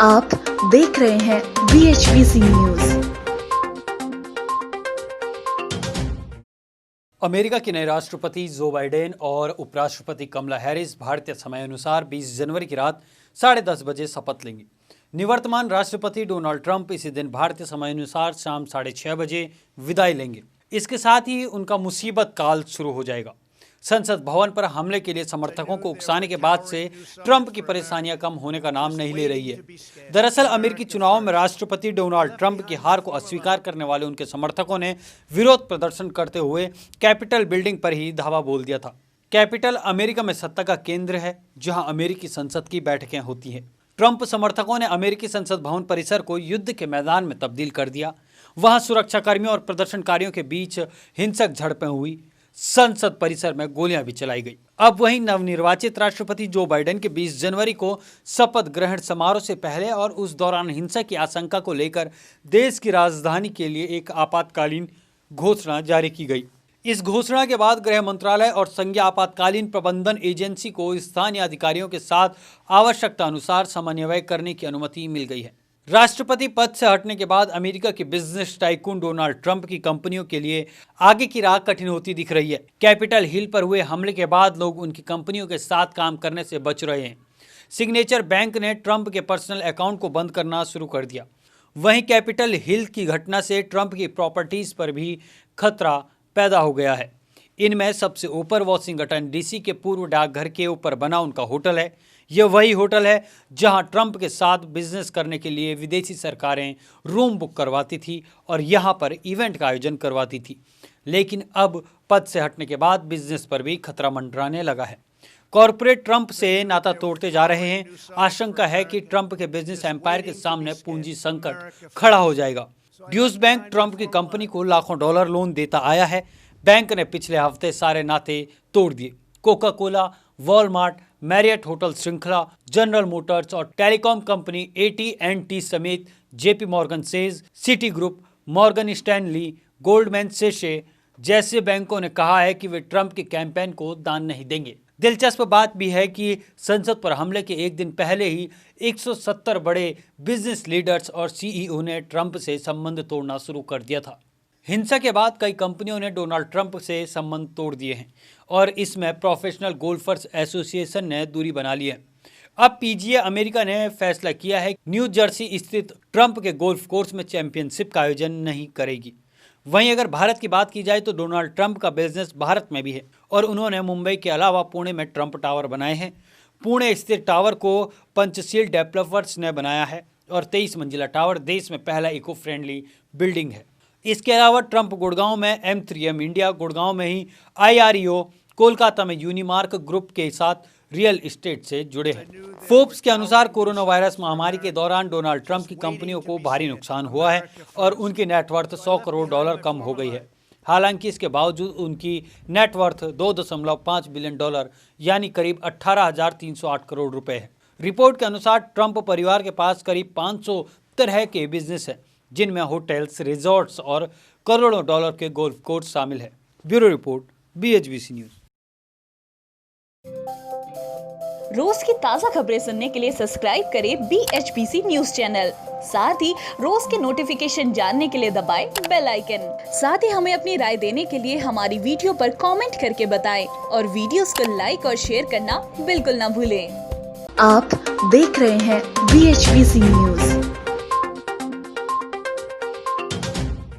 आप देख रहे हैं BHBC न्यूज। अमेरिका के नए राष्ट्रपति जो बाइडेन और उपराष्ट्रपति कमला हैरिस भारतीय समय अनुसार 20 जनवरी की रात 10:30 बजे शपथ लेंगे। निवर्तमान राष्ट्रपति डोनाल्ड ट्रंप इसी दिन भारतीय समय अनुसार शाम 6:30 बजे विदाई लेंगे। इसके साथ ही उनका मुसीबत काल शुरू हो जाएगा। संसद भवन पर हमले के लिए समर्थकों को उकसाने के बाद से ट्रंप की परेशानियां कम होने का नाम नहीं ले रही है। दरअसल अमेरिकी चुनाव में राष्ट्रपति डोनाल्ड ट्रंप की हार को अस्वीकार करने वाले उनके समर्थकों ने विरोध प्रदर्शन करते हुए कैपिटल बिल्डिंग पर ही धावा बोल दिया था। कैपिटल अमेरिका में सत्ता का केंद्र है, जहां अमेरिकी संसद की बैठकें होती हैं। ट्रंप समर्थकों ने अमेरिकी संसद भवन परिसर को युद्ध के मैदान में तब्दील कर दिया। वहां सुरक्षाकर्मियों और प्रदर्शनकारियों के बीच हिंसक झड़पें हुई। संसद परिसर में गोलियां भी चलाई गई। अब वहीं नवनिर्वाचित राष्ट्रपति जो बाइडेन के 20 जनवरी को शपथ ग्रहण समारोह से पहले और उस दौरान हिंसा की आशंका को लेकर देश की राजधानी के लिए एक आपातकालीन घोषणा जारी की गई। इस घोषणा के बाद गृह मंत्रालय और संघीय आपातकालीन प्रबंधन एजेंसी को स्थानीय अधिकारियों के साथ आवश्यकता अनुसार समन्वय करने की अनुमति मिल गई है। राष्ट्रपति पद से हटने के बाद अमेरिका के बिजनेस टाइकून डोनाल्ड ट्रंप की कंपनियों के लिए आगे की राह कठिन होती दिख रही है। कैपिटल हिल पर हुए हमले के बाद लोग उनकी कंपनियों के साथ काम करने से बच रहे हैं। सिग्नेचर बैंक ने ट्रंप के पर्सनल अकाउंट को बंद करना शुरू कर दिया। वहीं कैपिटल हिल की घटना से ट्रंप की प्रॉपर्टीज पर भी खतरा पैदा हो गया है। इनमें सबसे ऊपर वाशिंगटन डीसी के पूर्व डाकघर के ऊपर बना उनका होटल है। यह वही होटल है जहां ट्रंप के साथ बिजनेस करने के लिए विदेशी सरकारें रूम बुक करवाती थी और यहां पर इवेंट का आयोजन करवाती थी। लेकिन अब पद से हटने के बाद बिजनेस पर भी खतरा मंडराने लगा है। कॉरपोरेट ट्रंप से नाता तोड़ते जा रहे हैं। आशंका है कि ट्रंप के बिजनेस एम्पायर के सामने पूंजी संकट खड़ा हो जाएगा। ड्यूस बैंक ट्रंप की कंपनी को लाखों डॉलर लोन देता आया है। बैंक ने पिछले हफ्ते सारे नाते तोड़ दिए। Coca Cola, Walmart, Marriott hotel श्रृंखला, जनरल मोटर्स और टेलीकॉम कंपनी AT&T समेत JP Morgan Chase, Citi Group, Morgan Stanley, Goldman Sachs जैसे बैंकों ने कहा है कि वे ट्रंप के कैंपेन को दान नहीं देंगे। दिलचस्प बात भी है कि संसद पर हमले के एक दिन पहले ही 170 बड़े बिजनेस लीडर्स और CEO ने ट्रंप से संबंध तोड़ना शुरू कर दिया था। हिंसा के बाद कई कंपनियों ने डोनाल्ड ट्रंप से संबंध तोड़ दिए हैं और इसमें प्रोफेशनल गोल्फर्स एसोसिएशन ने दूरी बना ली है। अब PGA अमेरिका ने फैसला किया है कि न्यू जर्सी स्थित ट्रंप के गोल्फ कोर्स में चैंपियनशिप का आयोजन नहीं करेगी। वहीं अगर भारत की बात की जाए तो डोनाल्ड ट्रंप का बिजनेस भारत में भी है और उन्होंने मुंबई के अलावा पुणे में ट्रंप टावर बनाए हैं। पुणे स्थित टावर को पंचशील डेवलपर्स ने बनाया है और 23 मंजिला टावर देश में पहला इको फ्रेंडली बिल्डिंग है। इसके अलावा ट्रंप गुड़गांव में M3M इंडिया, गुड़गांव में ही IREO, कोलकाता में यूनिमार्क ग्रुप के साथ रियल एस्टेट से जुड़े हैं। फोर्ब्स के अनुसार कोरोना वायरस महामारी के दौरान डोनाल्ड ट्रंप की कंपनियों को भारी नुकसान हुआ है और उनकी नेटवर्थ $100 करोड़ कम हो गई है। हालांकि इसके बावजूद उनकी नेटवर्थ $2.5 बिलियन यानी करीब 18,308 करोड़ रुपए है। रिपोर्ट के अनुसार ट्रंप परिवार के पास करीब 500 तरह के बिजनेस है, जिनमें होटल्स, रिजॉर्ट्स और करोड़ों डॉलर के गोल्फ कोर्स शामिल है। Bureau report, BHBC news. रोज की ताजा खबरें सुनने के लिए सब्सक्राइब करें BHBC न्यूज चैनल। साथ ही रोज के नोटिफिकेशन जानने के लिए दबाएं बेल आइकन। साथ ही हमें अपनी राय देने के लिए हमारी वीडियो पर कमेंट करके बताएं और वीडियोस को लाइक और शेयर करना बिल्कुल ना भूलें। आप देख रहे हैं BHBC न्यूज।